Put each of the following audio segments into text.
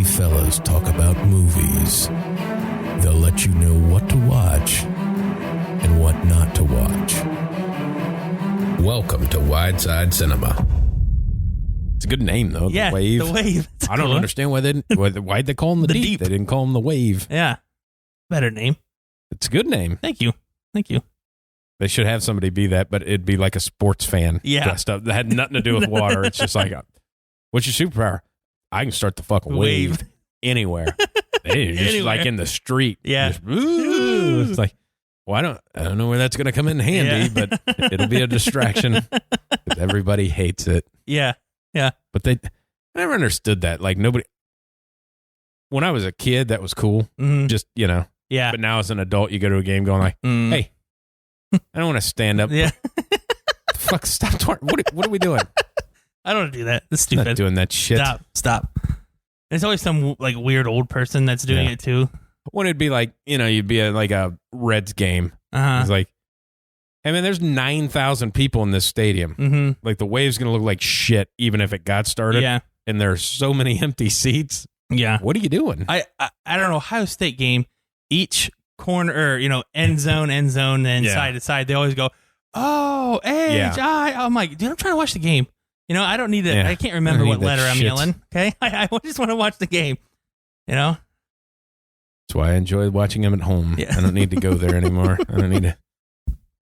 fellas talk about movies. They'll let you know what to watch and what not to watch. Welcome to Wideside Cinema. It's a good name, though. Yeah, The Wave. The Wave. I don't understand why'd they call him the Deep? They didn't call him the Wave. Yeah. Better name. It's a good name. Thank you. They should have somebody be that, but it'd be like a sports fan dressed up. That had nothing to do with water. It's just like, what's your superpower? I can start the fucking wave anywhere. Hey, just like in the street. Yeah. Just, it's like, well, I don't know where that's going to come in handy, but it'll be a distraction because everybody hates it. Yeah. Yeah. But I never understood that. Like nobody, when I was a kid, that was cool. Mm-hmm. Just, Yeah. But now as an adult, you go to a game going like, hey, I don't want to stand up. Yeah. Fuck, stop. What are we doing? I don't want to do that. That's stupid. Not doing that shit. Stop. There's always some like weird old person that's doing it too. When it'd be like, you'd be at like a Reds game. It's like, I mean, there's 9,000 people in this stadium. Mm-hmm. Like the Wave's going to look like shit even if it got started. Yeah. And there's so many empty seats. Yeah. What are you doing? I don't know. Ohio State game, each corner, end zone, and side to side, they always go, oh, H-I. I'm like, dude, I'm trying to watch the game. I don't need to, I can't remember what letter I'm yelling. Okay. I just want to watch the game, That's why I enjoy watching them at home. Yeah. I don't need to go there anymore. I don't need a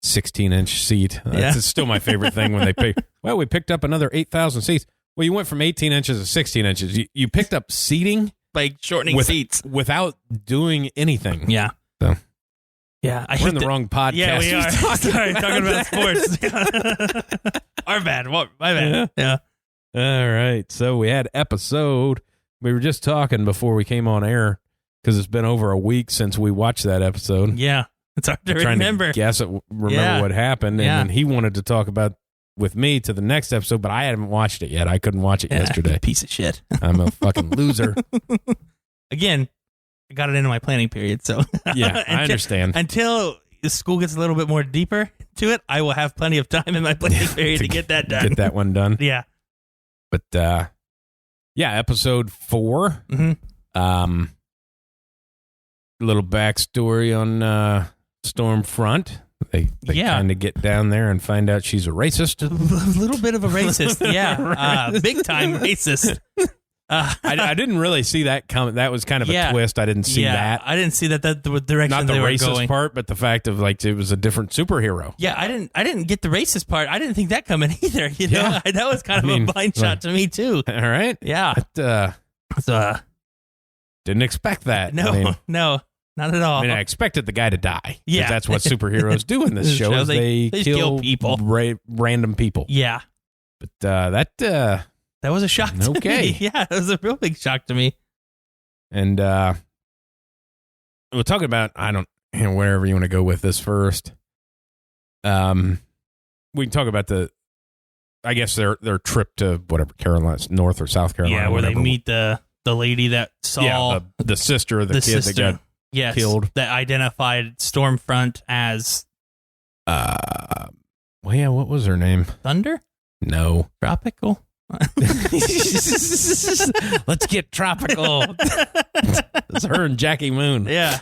16-inch seat. That's still my favorite thing when they pick. Well, we picked up another 8,000 seats. Well, you went from 18 inches to 16 inches. You picked up seating. Like shortening seats. Without doing anything. Yeah. So. Yeah. We're in the wrong podcast. Yeah, we are. Sorry, talking about sports. Our bad. My bad. Yeah. All right. So we had episode. We were just talking before we came on air because it's been over a week since we watched that episode. Yeah. It's hard to remember. Remember what happened. And then he wanted to talk about with me to the next episode, but I haven't watched it yet. I couldn't watch it yesterday. Piece of shit. I'm a fucking loser. Again, I got it into my planning period, so yeah, I understand. Until the school gets a little bit more deeper to it, I will have plenty of time in my planning period to get that done. Get that one done. Yeah. But episode 4. Mm-hmm. Little backstory on Stormfront. They kind of get down there and find out she's a racist. A little bit of a racist, yeah. Big time racist. I didn't really see that coming. That was kind of a twist. I didn't see that. I didn't see that the direction Not the they were racist going. part, but the fact of like it was a different superhero. Yeah, I didn't get the racist part. I didn't think that coming either. That was kind of a blind shot to me too. All right. Yeah. Didn't expect that. No, not at all. I expected the guy to die. Yeah. That's what superheroes do in this show. Is they kill people, random people. Yeah. But that was a shock to me. Yeah, it was a real big shock to me. And we're talking about, wherever you want to go with this first. We can talk about their trip to whatever, Carolina, North or South Carolina. Yeah, where they meet the lady that saw the sister of the kid that got killed. That identified Stormfront as what was her name? Thunder? No. Tropical? Let's get tropical. It's her and Jackie Moon. Yeah.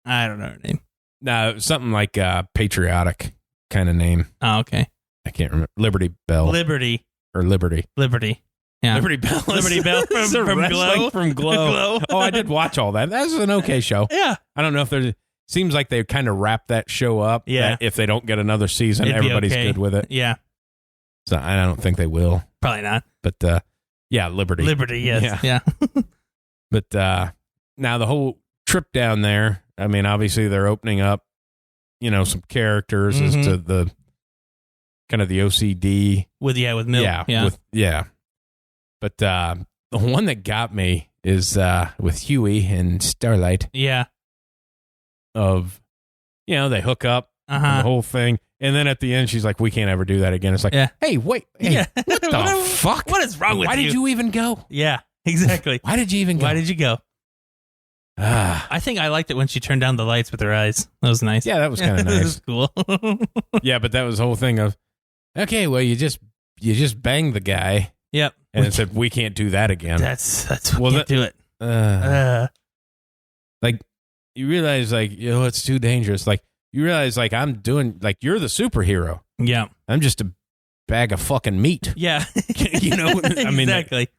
I don't know her name. No, something like patriotic kind of name. Oh, okay. I can't remember. Liberty Bell. Liberty. Yeah. Liberty Bell. Liberty Bell from Glow. From Glow. Oh, I did watch all that. That was an okay show. Yeah. I don't know if there's... Seems like they kind of wrap that show up. Yeah. If they don't get another season, everybody's good with it. Yeah. So I don't think they will. Probably not. But Liberty. Liberty, yes. Yeah. But now the whole trip down there, obviously they're opening up, some characters as to the kind of the OCD. With Milt. Yeah. But the one that got me is with Huey and Starlight. Yeah. They hook up and the whole thing. And then at the end, she's like, we can't ever do that again. It's like, hey, wait. Hey, what the fuck? What is wrong with you? Why did you even go? Yeah, exactly. Why did you even go? Why did you go? I think I liked it when she turned down the lights with her eyes. That was nice. Yeah, that was kind of nice. That was cool. Yeah, but that was the whole thing of, okay, well, you just banged the guy. Yep. And it said, we can't do that again. That's we can't do it. Like, you realize, like, it's too dangerous. Like, you realize, like, I'm doing, like, you're the superhero. Yeah. I'm just a bag of fucking meat. Yeah. You know, I mean, exactly.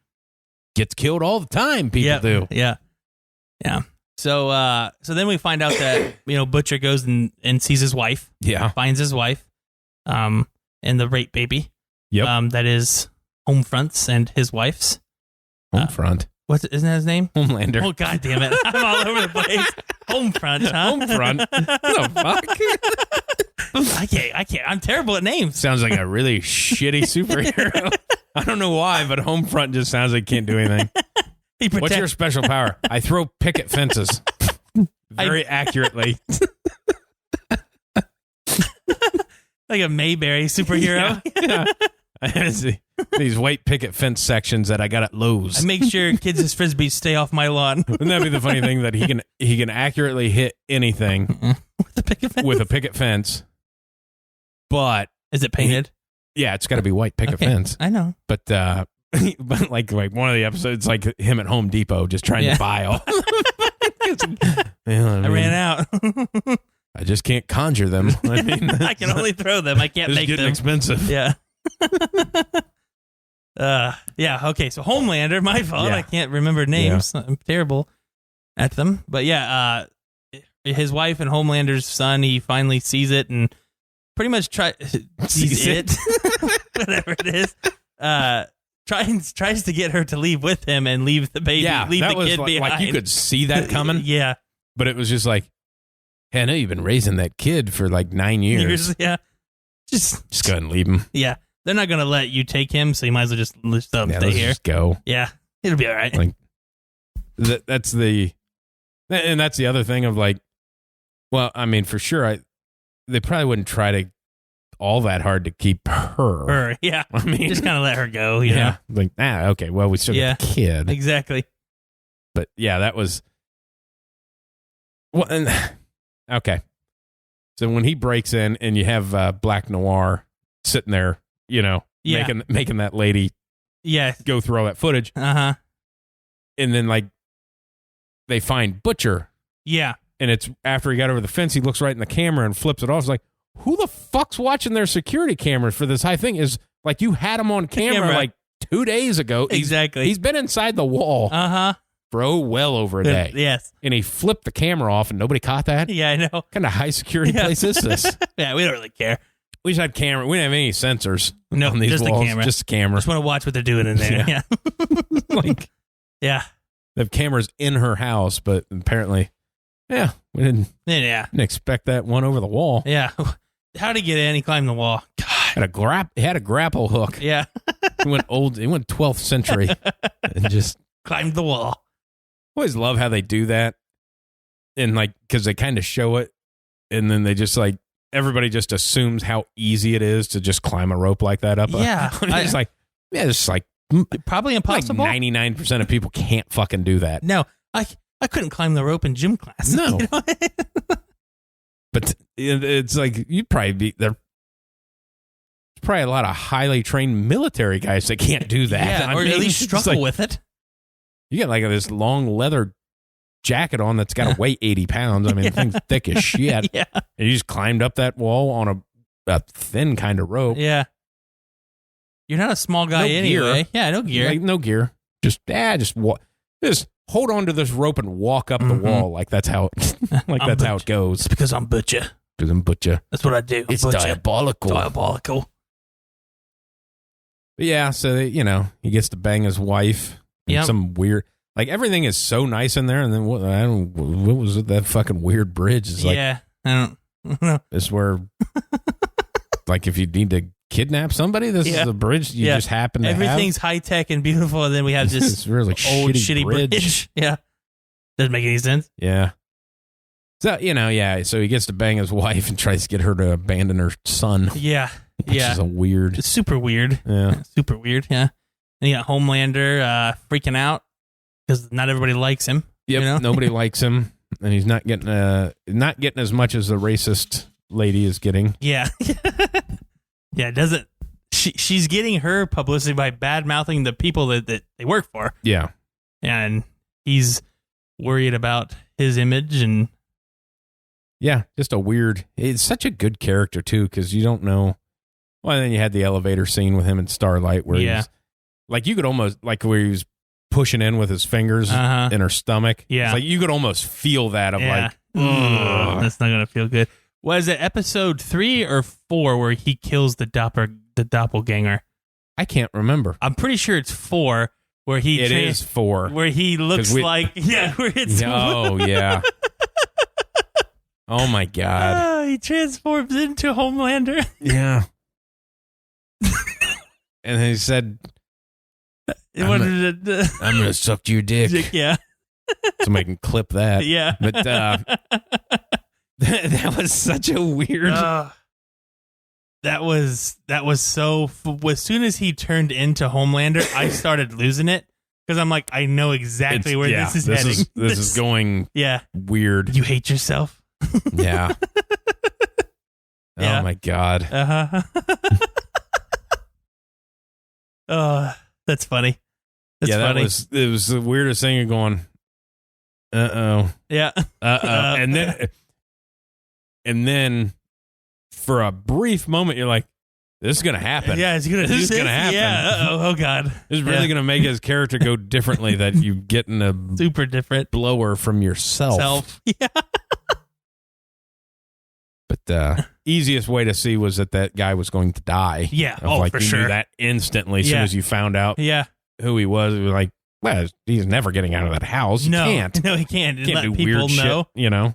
Gets killed all the time. People do. Yeah. Yeah. So then we find out that, Butcher goes and sees his wife. Yeah. Finds his wife, and the rape baby. Yep. That is Homefront's and his wife's. Homefront. Isn't that his name? Homelander. Oh, God damn it. I'm all over the place. Homefront, huh? Homefront. What the fuck? I can't. I'm terrible at names. Sounds like a really shitty superhero. I don't know why, but Homefront just sounds like he can't do anything. What's your special power? I throw picket fences. Very accurately. Like a Mayberry superhero. Yeah. These white picket fence sections that I got at Lowe's. I make sure kids' frisbees stay off my lawn. Wouldn't that be the funny thing, that he can accurately hit anything with a picket fence? But is it painted? It's got to be white picket fence. I know. But like one of the episodes, like him at Home Depot just trying to buy all. I ran out. I just can't conjure them. I mean, I can only throw them. I can't make them. It's getting expensive. Yeah. Okay, so Homelander, my fault. I can't remember names. Yeah. I'm terrible at them. But his wife and Homelander's son, he finally sees it and pretty much sees it. Whatever it is. Tries to get her to leave with him and leave the baby, leave the kid behind. Like you could see that coming. Yeah. But it was just like, hey, I know you've been raising that kid for like 9 years. Yeah. Just go ahead and leave him. Yeah. They're not going to let you take him, so you might as well just let him stay here. Just go. Yeah. It'll be all right. Like, that's the other thing of like, well, I mean, for sure, they probably wouldn't try to all that hard to keep her. Yeah. I mean, just kind of let her go. You know? Like, okay, well, we still got the kid. Exactly. But yeah, that was. Well, okay. So when he breaks in and you have Black Noir sitting there, making that lady go through all that footage. Uh-huh. And then like they find Butcher. Yeah. And it's after he got over the fence, he looks right in the camera and flips it off. It's like, who the fuck's watching their security cameras for this high thing? Is like you had him on camera like 2 days ago. Exactly. He's been inside the wall. Uh-huh. For well over a day. Yes. And he flipped the camera off and nobody caught that? Yeah, I know. What kind of high security place is this? Yeah, we don't really care. We just had camera. We didn't have any sensors on these just walls. A camera. Just a camera. Just want to watch what they're doing in there. Yeah. Like, yeah. They have cameras in her house, but apparently, we didn't expect that one over the wall. Yeah. How'd he get in? He climbed the wall. God. He had a grapple hook. Yeah. He went 12th century and just climbed the wall. I always love how they do that. And like, because they kind of show it and then they just like, everybody just assumes how easy it is to just climb a rope like that up. Yeah. It's like probably impossible. Like 99% of people can't fucking do that. No, I couldn't climb the rope in gym class. No. But it's like, you'd probably be there. There's probably a lot of highly trained military guys that can't do that. Yeah, or at least struggle with it. You got like this long leather jacket on that's got to weigh 80 pounds. I mean, the thing's thick as shit. Yeah. And you just climbed up that wall on a thin kind of rope. Yeah. You're not a small guy anyway. Gear. Yeah, no gear. Like, no gear. Just hold on to this rope and walk up the wall like that's how how it goes. It's because I'm Butcher. Because I'm Butcher. That's what I do. It's diabolical. Diabolical. But yeah, so he gets to bang his wife. Some weird, like everything is so nice in there, and then what was it, that fucking weird bridge? It's like, I don't know. It's where, like, if you need to kidnap somebody, this is the bridge you just happen to Everything's high tech and beautiful, and then we have this really old shitty bridge. Yeah, doesn't make any sense. Yeah. So so he gets to bang his wife and tries to get her to abandon her son. Yeah, which is a weird. It's super weird. Yeah, super weird. Yeah. And you got Homelander freaking out because not everybody likes him. Yep, nobody likes him, and he's not getting as much as the racist lady is getting. Yeah, yeah. Doesn't she's getting her publicity by bad mouthing the people that they work for? Yeah, and he's worried about his image and. Yeah, just a weird. It's such a good character too, because you don't know. Well, then you had the elevator scene with him and Starlight, where he's like, you could almost where he was pushing in with his fingers in her stomach. Yeah, it's like you could almost feel that of like, that's not gonna feel good. Was it episode 3 or 4 where he kills the doppelganger? I can't remember. I'm pretty sure it's 4 where he. It is 4 where he looks like where it's. Oh yeah. Oh my God. He transforms into Homelander. Yeah. And he said, I'm going to suck your dick. Yeah. Somebody can clip that. Yeah. But that was such a weird. That was so. As soon as he turned into Homelander, I started losing it. Because I'm like, I know exactly where this is heading. This is going weird. You hate yourself? Yeah. Yeah. Oh my God. Oh, that's funny. That's funny. It was the weirdest thing. You're going, uh-oh. Yeah. Uh-oh. And then for a brief moment, you're like, this is going to happen. Yeah, this is going to happen. Yeah. Oh God. This is really going to make his character go differently, that you getting a super different blower from yourself. Yeah. But easiest way to see was that guy was going to die. Yeah. For you sure. knew that instantly as soon as you found out who he was. It was like, well, he's never getting out of that house. He can't. No, he can't. Can't let do people weird know.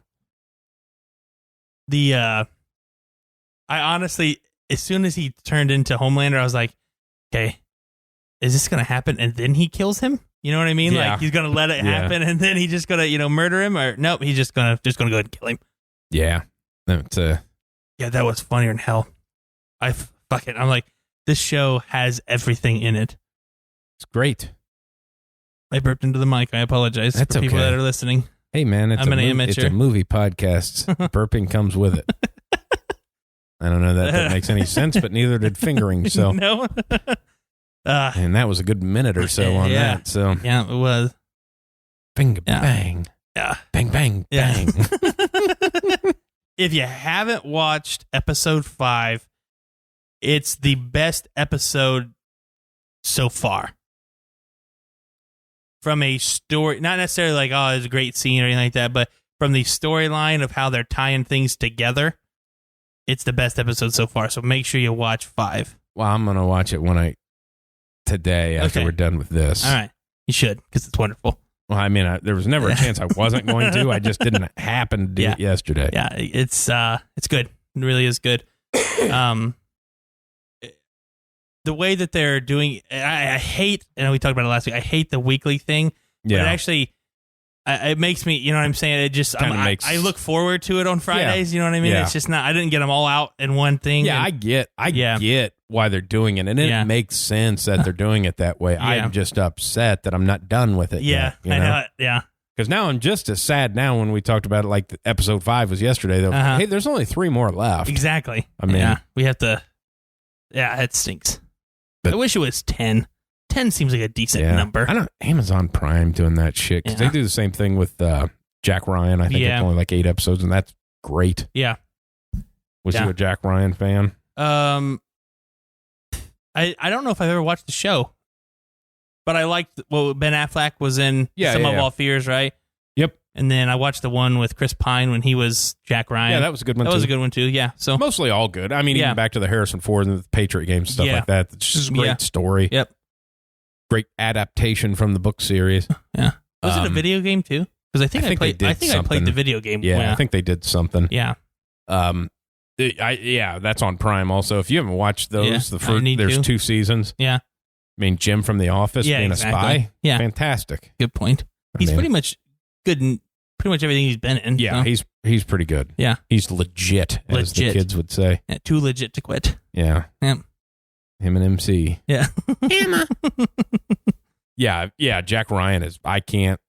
Shit, I honestly, as soon as he turned into Homelander, I was like, okay, is this going to happen? And then he kills him? You know what I mean? Yeah. Like he's going to let it happen and then he's just going to, murder him, or nope, he's just going to go ahead and kill him. Yeah. Yeah, that was funnier than hell. Fuck it. I'm like, this show has everything in it. It's great. I burped into the mic. I apologize for people that are listening. Hey, man, I'm an amateur. It's a movie podcast. Burping comes with it. I don't know that makes any sense, but neither did fingering. So no. And that was a good minute or so on that. So yeah, it was. Finger bang. Yeah. Bang, bang, bang. If you haven't watched episode 5, it's the best episode so far. From a story, not necessarily like, oh, it's a great scene or anything like that, but from the storyline of how they're tying things together, it's the best episode so far. So make sure you watch 5. Well, I'm going to watch it today after we're done with this. All right. You should, because it's wonderful. Well, I mean, there was never a chance I wasn't going to. I just didn't happen to do it yesterday. Yeah, it's good. It really is good. The way that they're doing, I hate, and we talked about it last week, I hate the weekly thing. Yeah. But it actually, it makes me, you know what I'm saying? It just, I look forward to it on Fridays, you know what I mean? Yeah. It's just not, I didn't get them all out in one thing. Yeah, I get why they're doing it, and it makes sense that they're doing it that way. I'm just upset that I'm not done with it yet, I know it. Yeah. Because now I'm just as sad now when we talked about it, like episode 5 was yesterday, though. Hey, there's only 3 more left. Exactly. I mean, we have to, it stinks. But I wish it was 10. 10 seems like a decent number. I don't Amazon Prime doing that shit, because they do the same thing with Jack Ryan. I think it's only like 8 episodes, and that's great. Yeah. Was you a Jack Ryan fan? I don't know if I've ever watched the show, but I liked Ben Affleck was in Some of All Fears, right? Yep. And then I watched the one with Chris Pine when he was Jack Ryan. Yeah, that was a good one. That was a good one too. Yeah. So mostly all good. I mean, even back to the Harrison Ford and the Patriot games and stuff like that. It's just a great story. Yep. Great adaptation from the book series. Yeah. Was it a video game too? Because I think I played the video game. Yeah, I think they did something. Yeah. That's on Prime also. If you haven't watched those, there's 2 seasons. Yeah. I mean, Jim from The Office being a spy. Yeah. Fantastic. Good point. He's pretty much good in pretty much everything he's been in. Yeah, he's pretty good. Yeah. He's legit, as the kids would say. Yeah, too legit to quit. Yeah. Yep. Him and MC. Yeah. Emma. Yeah, Jack Ryan is, I can't.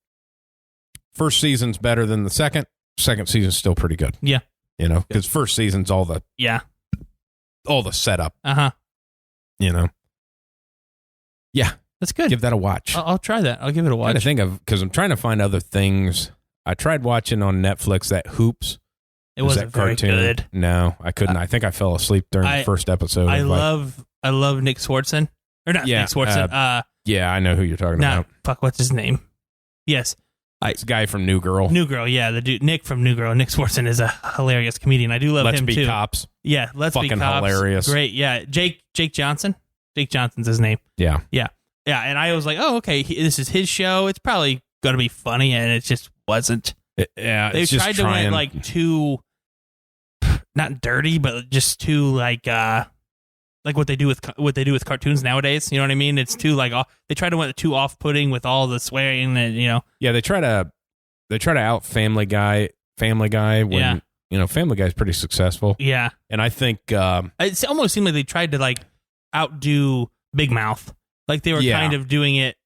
First season's better than the second. Second season's still pretty good. Yeah. You know, because first season's all the setup. Uh-huh. You know. Yeah. That's good. Give that a watch. I'll try that. I'll give it a watch. I think of because I'm trying to find other things. I tried watching on Netflix that Hoops. It wasn't very good. No, I couldn't. I think I fell asleep during the first episode. I love Nick Swartzen. Or not Nick Swartzen. Yeah, I know who you're talking about. Fuck, what's his name? Yes. It's a guy from New Girl. New Girl, yeah. The dude, Nick from New Girl. Nick Swartzen is a hilarious comedian. I do love him, too. Let's Be Cops. Yeah, Let's Be Cops. Fucking hilarious. Great, yeah. Jake Johnson. Jake Johnson's his name. Yeah. Yeah. Yeah, and I was like, oh, okay, this is his show. It's probably going to be funny, and it just wasn't. They tried to went like too, not dirty, but just too like what they do with cartoons nowadays. You know what I mean? It's too like they try to went too off-putting with all the swearing and Yeah, they try to out Family Guy when Family Guy's pretty successful. Yeah, and I think it almost seemed like they tried to like outdo Big Mouth. Like they were kind of doing it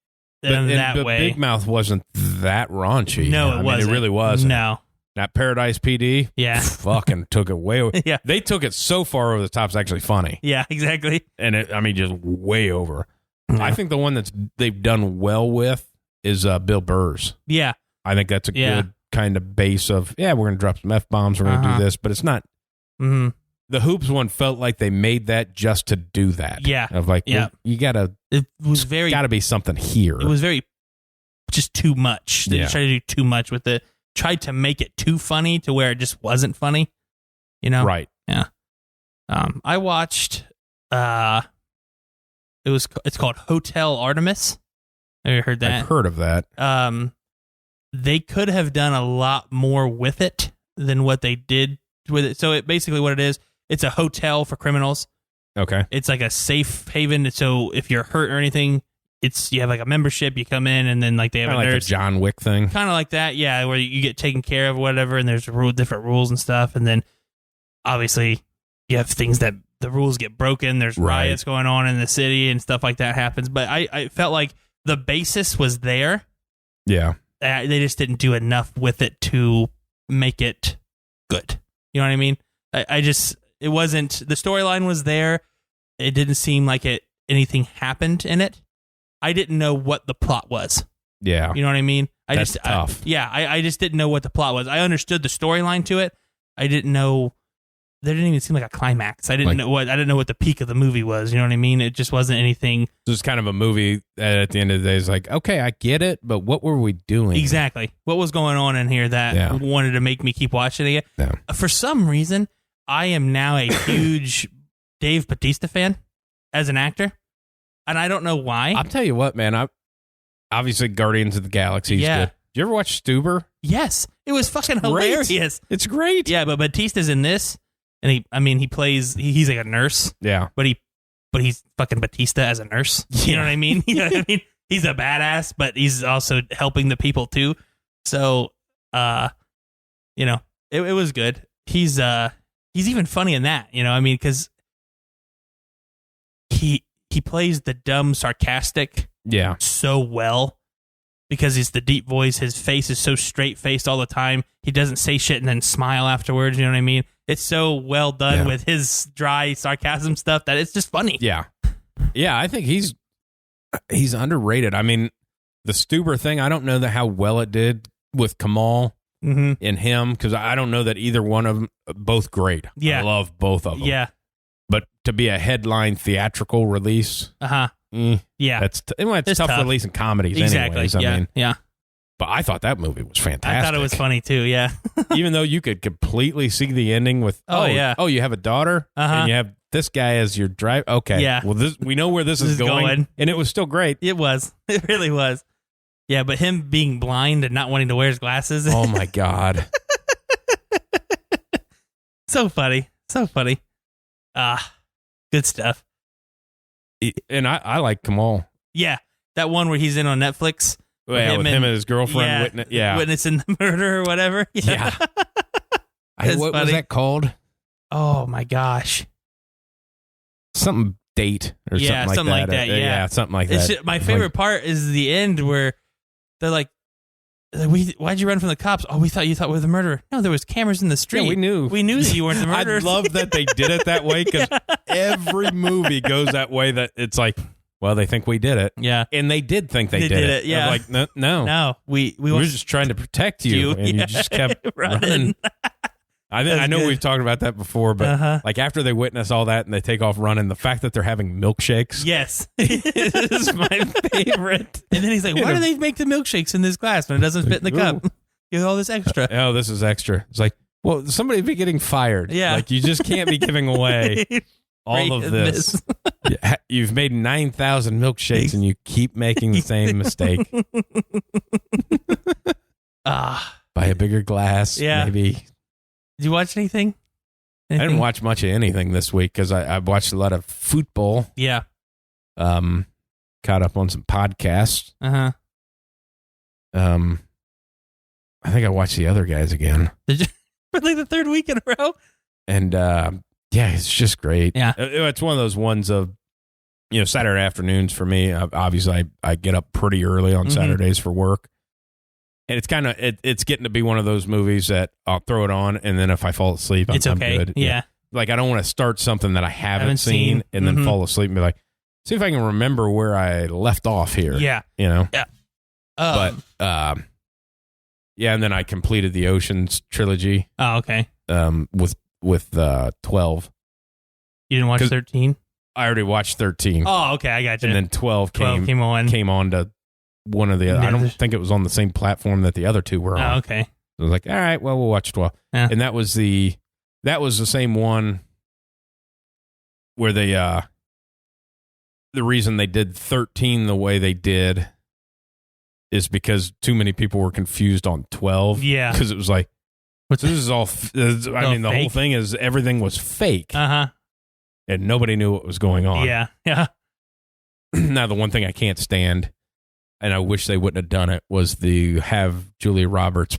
that way. Big Mouth wasn't that raunchy. No, it wasn't. It really wasn't. No. That Paradise PD, fucking took it way over. Yeah. They took it so far over the top, it's actually funny. Yeah, exactly. And just way over. Yeah. I think the one they've done well with is Bill Burr's. Yeah. I think that's a good kind of base of, we're going to drop some F-bombs, we're going to do this, but it's not. Mm-hmm. The Hoops one felt like they made that just to do that. Yeah. Of like, well, you gotta. It was very. Got to be something here. It was very, just too much. They tried to do too much with it. Tried to make it too funny to where it just wasn't funny. Right. Yeah. I watched. It's called Hotel Artemis. Have you heard that? I've heard of that. They could have done a lot more with it than what they did with it. So it basically what it is, it's a hotel for criminals. Okay. It's like a safe haven. So if you're hurt or anything, you have like a membership, you come in and then like they have kinda a like nurse. A John Wick thing. Kind of like that, yeah, where you get taken care of or whatever, and there's different rules and stuff. And then obviously you have things that the rules get broken. There's riots going on in the city and stuff like that happens. But I felt like the basis was there. Yeah. They just didn't do enough with it to make it good. You know what I mean? It wasn't, the storyline was there. It didn't seem like anything happened in it. I didn't know what the plot was. Yeah. You know what I mean? That's tough. I just didn't know what the plot was. I understood the storyline to it. I didn't know, there didn't even seem like a climax. I didn't know what the peak of the movie was. You know what I mean? It just wasn't anything. It was kind of a movie that at the end of the day is like, okay, I get it, but what were we doing? Exactly. What was going on in here that wanted to make me keep watching it? Yeah. For some reason, I am now a huge Dave Bautista fan as an actor. And I don't know why. I'll tell you what, man. Obviously, Guardians of the Galaxy is good. Did you ever watch Stuber? Yes. It was fucking hilarious. It's great. Yeah, but Bautista's in this. And he plays, he's like a nurse. Yeah. But he's fucking Bautista as a nurse. You know what I mean? You know what I mean? He's a badass, but he's also helping the people too. So, it was good. He's even funny in that, I mean, because he plays the dumb, sarcastic so well because he's the deep voice. His face is so straight-faced all the time. He doesn't say shit and then smile afterwards, you know what I mean? It's so well done with his dry sarcasm stuff that it's just funny. Yeah. Yeah, I think he's underrated. I mean, the Stuber thing, I don't know how well it did with Kamal and him because I don't know that either one of them, both great. Yeah. I love both of them. Yeah. But to be a headline theatrical release, yeah, it's tough release in comedies. Exactly. Anyways, I mean, yeah. But I thought that movie was fantastic. I thought it was funny too. Yeah. Even though you could completely see the ending with you have a daughter and you have this guy as your driver. Okay, yeah. Well, we know where this is going, and it was still great. It was. It really was. Yeah, but him being blind and not wanting to wear his glasses. Oh my god. So funny. So funny. Good stuff. And I like Kamal. Yeah, that one where he's in on Netflix. With him and his girlfriend. Witnessing the murder or whatever. Yeah. What was that called? Oh my gosh. Something date or something like that. Yeah, something like that. My favorite part is the end where they're like, why'd you run from the cops? Oh, you thought we were the murderer. No, there was cameras in the street. Yeah, we knew that you weren't the murderer. I love that they did it that way because every movie goes that way. That it's like, well, they think we did it. Yeah. And they did think they did it. Yeah. Like, no. No. We were just trying to protect you. And you just kept running. I know we've talked about that before, but like after they witness all that and they take off running, the fact that they're having milkshakes. Yes. is my favorite. And then he's like, why do they make the milkshakes in this glass when it doesn't fit in the cup? Give all this extra. Oh, this is extra. It's like, well, somebody be getting fired. Yeah. Like you just can't be giving away all of this. You've made 9,000 milkshakes and you keep making the same mistake. Buy a bigger glass, maybe. Did you watch anything? I didn't watch much of anything this week because I watched a lot of football. Yeah. Caught up on some podcasts. I think I watched the other guys again. Did you? For like the third week in a row? And it's just great. Yeah. It's one of those ones of, Saturday afternoons for me. Obviously, I get up pretty early on Saturdays for work. And it's kind of it's getting to be one of those movies that I'll throw it on, and then if I fall asleep, I'm good. Yeah. Like I don't want to start something that I haven't seen and then fall asleep and be like, see if I can remember where I left off here. Yeah. Yeah. But and then I completed the Oceans trilogy. Oh, okay. With 12. You didn't watch 13? I already watched 13. Oh, okay, I got you. And then 12 came on to one of the other. I don't think it was on the same platform that the other two were on. Oh, okay. So I was like, all right, well, we'll watch 12. Yeah. And that was the same one where they the reason they did 13 the way they did is because too many people were confused on 12. Yeah. Because it was like, this is all, the whole thing is everything was fake. Uh-huh. And nobody knew what was going on. Yeah. Yeah. Now, the one thing I can't stand, and I wish they wouldn't have done it, was have Julia Roberts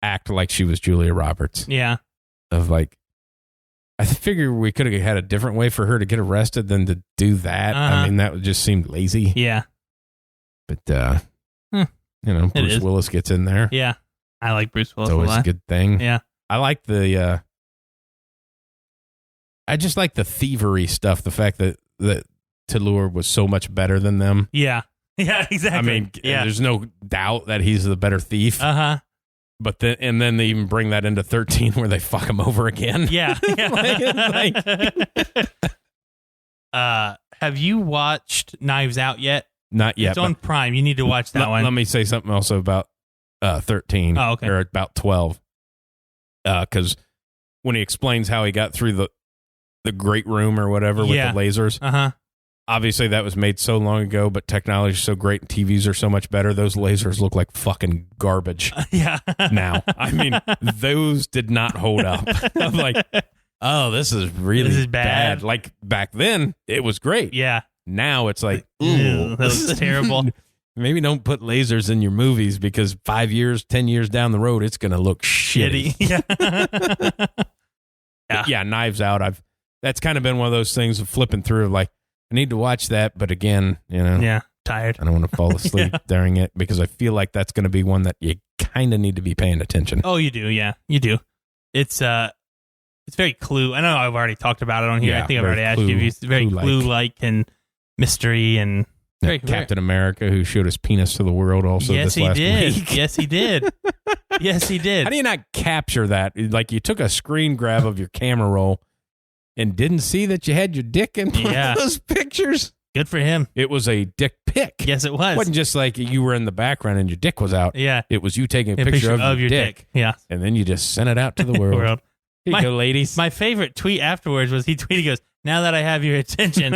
act like she was Julia Roberts. Yeah. Of like, I figure we could have had a different way for her to get arrested than to do that. I mean, that just seemed lazy. Yeah. But, Bruce Willis gets in there. Yeah. I like Bruce Willis. It's always a good thing. Yeah. I like I just like the thievery stuff. The fact that Tallur was so much better than them. Yeah. Yeah, exactly. I mean, there's no doubt that he's the better thief. Uh-huh. But then they even bring that into 13 where they fuck him over again. Yeah. Have you watched Knives Out yet? Not yet. It's on Prime. You need to watch that one. Let me say something also about 13. Oh, okay. Or about 12. Because when he explains how he got through the great room or whatever with the lasers. Uh-huh. Obviously, that was made so long ago, but technology is so great and TVs are so much better. Those lasers look like fucking garbage now. I mean, those did not hold up. I'm like, oh, this is really bad. Like, back then, it was great. Yeah. Now it's like, ooh, that looks terrible. Maybe don't put lasers in your movies because 5 years, 10 years down the road, it's going to look shitty. Yeah, Knives Out. That's kind of been one of those things of flipping through, like, I need to watch that, but again, tired. I don't want to fall asleep during it because I feel like that's going to be one that you kind of need to be paying attention. Oh, you do, yeah, you do. It's very Clue. I know I've already talked about it on here. I think I've already asked you. It's very Clue-like and mystery and Captain America, who showed his penis to the world. Also, yes, this last he did. week. Yes, he did. Yes, he did. How do you not capture that? Like you took a screen grab of your camera roll. And didn't see that you had your dick in one of those pictures. Good for him. It was a dick pic. Yes, it was. It wasn't just like you were in the background and your dick was out. Yeah. It was you taking a picture of your dick. Yeah. And then you just sent it out to the world. Here you go, ladies. My favorite tweet afterwards was he tweeted, he goes, now that I have your attention,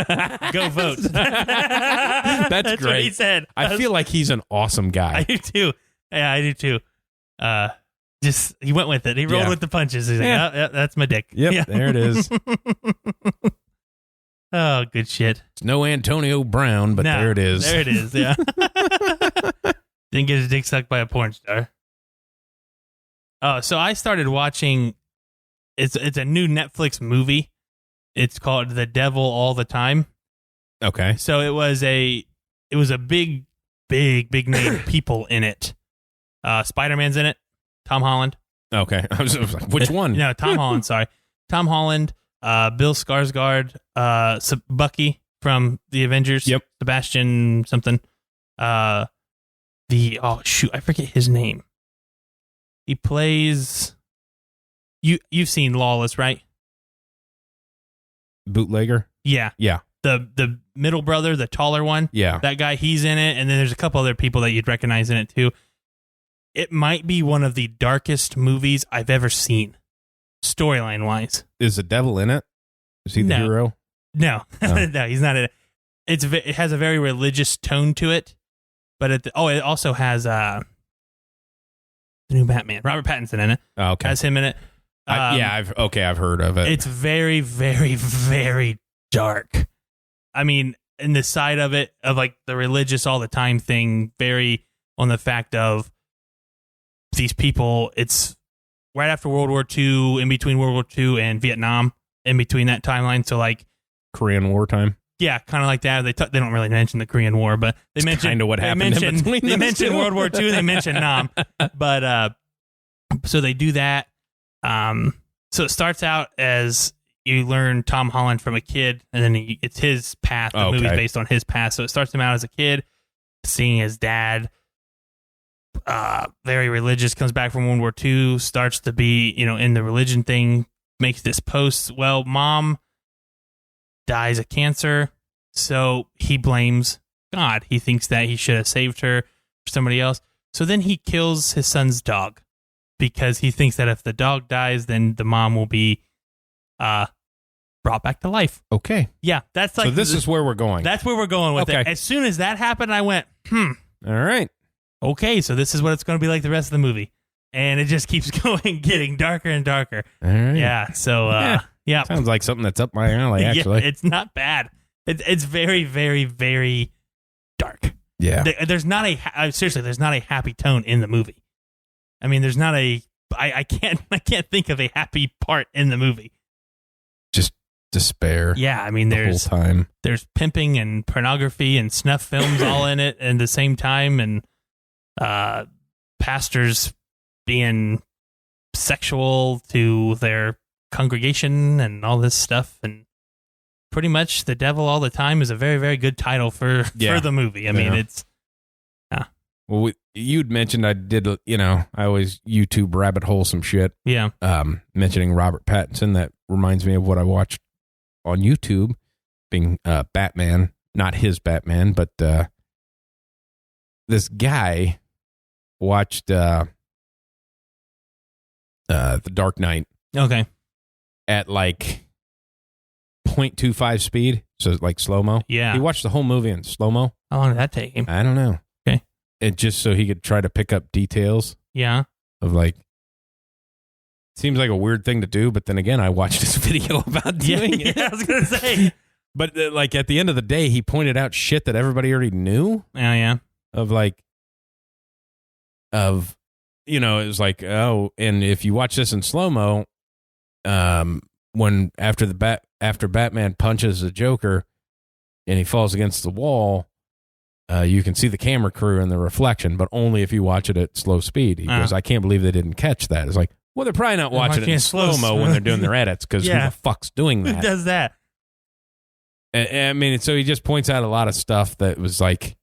go vote. That's great. What he said. I feel like he's an awesome guy. I do too. Yeah, I do too. He went with it. He rolled with the punches. He's like, oh, that's my dick. Yep, there it is. Oh, good shit. It's no Antonio Brown, but there it is. There it is, yeah. Didn't get his dick sucked by a porn star. Oh, so I started watching, it's a new Netflix movie. It's called The Devil All the Time. Okay. So it was a big name people in it. Spider-Man's in it. Tom Holland. Okay. I was like, which one? No, Tom Holland, sorry. Tom Holland, Bill Skarsgård, Bucky from the Avengers. Yep. Sebastian something. I forget his name. He plays. You've seen Lawless, right? Bootlegger. Yeah. Yeah. The middle brother, the taller one. Yeah. That guy, he's in it, and then there's a couple other people that you'd recognize in it too. It might be one of the darkest movies I've ever seen, storyline wise. Is the devil in it? Is he the hero? No, no, he's not in it. It has a very religious tone to it, but it also has the new Batman, Robert Pattinson in it. Oh, okay, has him in it. I've heard of it. It's very, very, very dark. I mean, in the side of it, of like the religious all the time thing, very on the fact of these people, it's right after World War II, in between World War II and Vietnam, in between that timeline. So like Korean War time. Yeah, kind of like that. They don't really mention the Korean War, but they mention kind of what happened in between. They mention World War II. They mention Nam, but so they do that. So it starts out as you learn Tom Holland from a kid, and then it's his past. The movie's based on his past. So it starts him out as a kid, seeing his dad, very religious, comes back from World War II, starts to be, in the religion thing, makes this post. Well, mom dies of cancer, so he blames God. He thinks that he should have saved her for somebody else. So then he kills his son's dog because he thinks that if the dog dies, then the mom will be brought back to life. Okay. Yeah, that's like... So this is where we're going. That's where we're going with it. As soon as that happened, I went, All right. Okay, so this is what it's going to be like the rest of the movie. And it just keeps going, getting darker and darker. All right. Yeah, so... yeah. Sounds like something that's up my alley, actually. Yeah, it's not bad. It's very, very, very dark. Yeah. There's not there's not a happy tone in the movie. I mean, there's not I can't think of a happy part in the movie. Just despair. Yeah, I mean, the whole time. There's pimping and pornography and snuff films all in it at the same time, and pastors being sexual to their congregation and all this stuff, and pretty much the devil all the time is a very, very good title for the movie. I mean, it's well, you'd mentioned I did, I always YouTube rabbit hole some shit. Yeah. Mentioning Robert Pattinson, that reminds me of what I watched on YouTube, being Batman, not his Batman, but this guy watched The Dark Knight. Okay. At like 0.25 speed, so like slow-mo. Yeah. He watched the whole movie in slow-mo. How long did that take him? I don't know. Okay. And just so he could try to pick up details. Yeah. Of like, seems like a weird thing to do, but then again, I watched this video about doing it. Yeah, I was going to say. But like at the end of the day, he pointed out shit that everybody already knew. Oh, yeah. Of like, it was like, oh, and if you watch this in slow-mo, when after Batman punches the Joker and he falls against the wall, you can see the camera crew in the reflection, but only if you watch it at slow speed. He goes, I can't believe they didn't catch that. It's like, well, they're probably not watching it in slow-mo when they're doing their edits, because who the fuck's doing that? Who does that? I mean, so he just points out a lot of stuff that was like,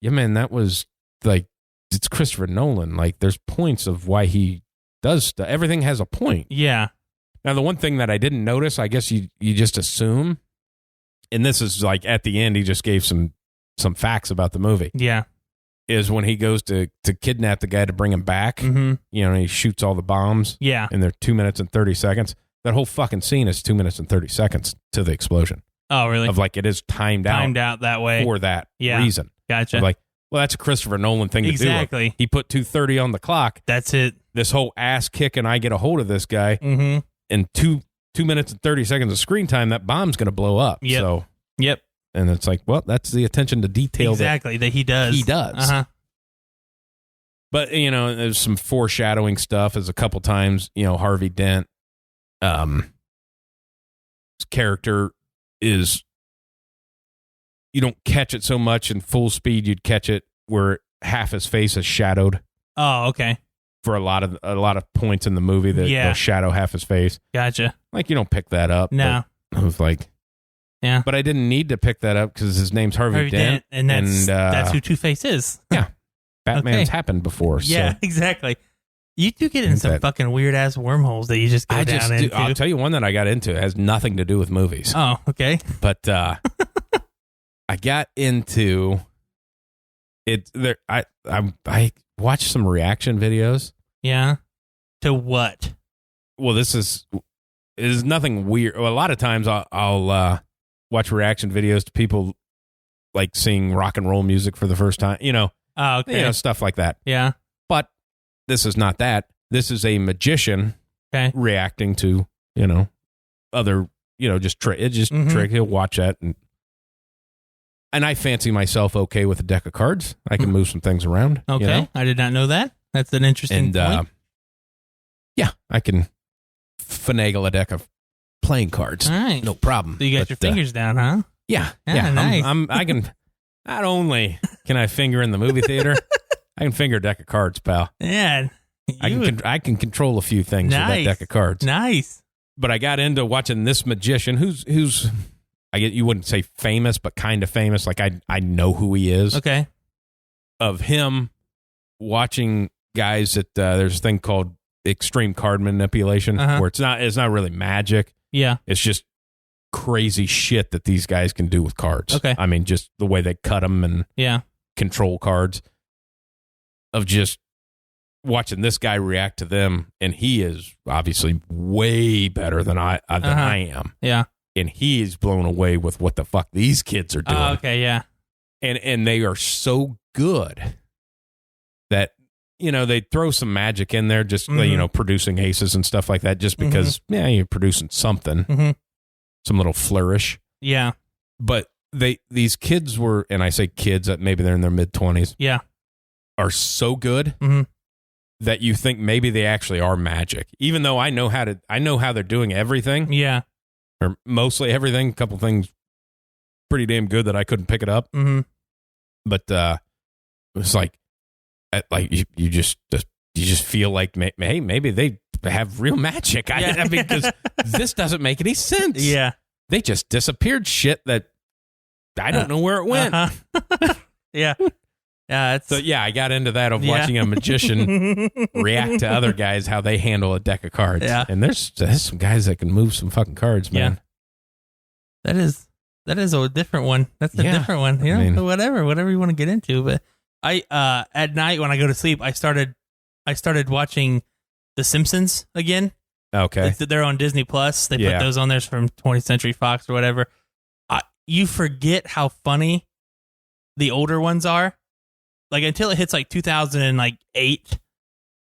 yeah, man, that was like, it's Christopher Nolan. Like, there's points of why he does stuff. Everything has a point. Yeah. Now, the one thing that I didn't notice, I guess you just assume, and this is like at the end, he just gave some facts about the movie. Yeah. Is when he goes to kidnap the guy to bring him back, and he shoots all the bombs. Yeah. And they're 2 minutes and 30 seconds. That whole fucking scene is 2 minutes and 30 seconds to the explosion. Oh, really? Of like, it is timed out that way. for that reason. Gotcha. Of like, well, that's a Christopher Nolan thing to do. Exactly. He put 2:30 on the clock. That's it. This whole ass kick, and I get a hold of this guy. Mm-hmm. In 2 minutes and 30 seconds of screen time, that bomb's going to blow up. Yep. So, yep. And it's like, well, that's the attention to detail that he does. He does. Uh-huh. But, there's some foreshadowing stuff as a couple times, Harvey Dent, his character is, you don't catch it so much in full speed. You'd catch it where half his face is shadowed. Oh, okay. For a lot of points in the movie that they'll shadow half his face. Gotcha. Like, you don't pick that up. No. I was like, Yeah. But I didn't need to pick that up because his name's Harvey Dent. And that's who Two-Face is. Yeah. Batman's happened before. Yeah, so. Exactly. You do get in some fucking weird-ass wormholes that you just go down into. I'll tell you one that I got into. It has nothing to do with movies. Oh, okay. But I got into it. I watched some reaction videos. Yeah. To what? Well, this is nothing weird. Well, a lot of times I'll watch reaction videos to people like seeing rock and roll music for the first time. Oh, okay. Stuff like that. Yeah. But this is not that. This is a magician reacting to, other, just trick. He'll watch that. And I fancy myself okay with a deck of cards. I can move some things around. Okay. I did not know that. That's an interesting point. Yeah, I can finagle a deck of playing cards. All right. No problem. So you got your fingers down, huh? Yeah. Nice. I can, not only can I finger in the movie theater, I can finger a deck of cards, pal. Yeah. I can control a few things with that deck of cards. Nice. But I got into watching this magician who's you wouldn't say famous, but kind of famous. Like I know who he is. Okay. Of him watching guys that there's a thing called extreme card manipulation where it's not really magic. Yeah. It's just crazy shit that these guys can do with cards. Okay. I mean, just the way they cut them and control cards. Of just watching this guy react to them, and he is obviously way better than I am. Yeah. And he is blown away with what the fuck these kids are doing. Okay, yeah. And they are so good that, they throw some magic in there, just, producing aces and stuff like that, just because, you're producing something, some little flourish. Yeah. But these kids were, and I say kids, maybe they're in their mid-20s. Yeah. Are so good that you think maybe they actually are magic, even though I know how they're doing everything. Yeah. Or mostly everything. A couple things pretty damn good that I couldn't pick it up. But it was like you just feel like, hey, maybe they have real magic. I mean, because this doesn't make any sense. Yeah. They just disappeared shit that I don't know where it went. Yeah. Yeah, So I got into that of watching a magician react to other guys, how they handle a deck of cards. Yeah. And there's some guys that can move some fucking cards, man. Yeah. That is a different one. That's a different one. Whatever you want to get into. But I at night when I go to sleep, I started watching The Simpsons again. Okay. They're on Disney Plus. They put those on there from 20th Century Fox or whatever. You forget how funny the older ones are. Like until it hits like 2008,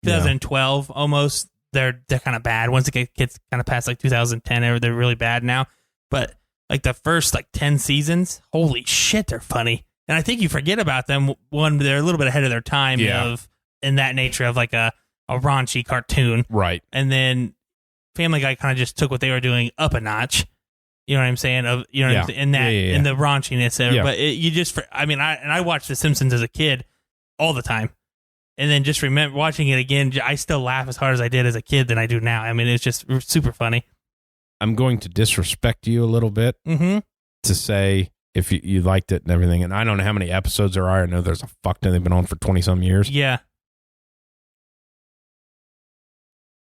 2012 almost, they're kind of bad. Once it gets kind of past like 2010, they're really bad now. But like the first like 10 seasons, holy shit, they're funny. And I think you forget about them. One, they're a little bit ahead of their time in that nature of like a raunchy cartoon. Right. And then Family Guy kind of just took what they were doing up a notch. You know what I'm saying? In the raunchiness there. Yeah. But I watched The Simpsons as a kid all the time. And then just remember watching it again, I still laugh as hard as I did as a kid than I do now. I mean, it's just super funny. I'm going to disrespect you a little bit to say if you liked it and everything. And I don't know how many episodes there are. I know there's a fuck ton. They've been on for 20-some years. Yeah.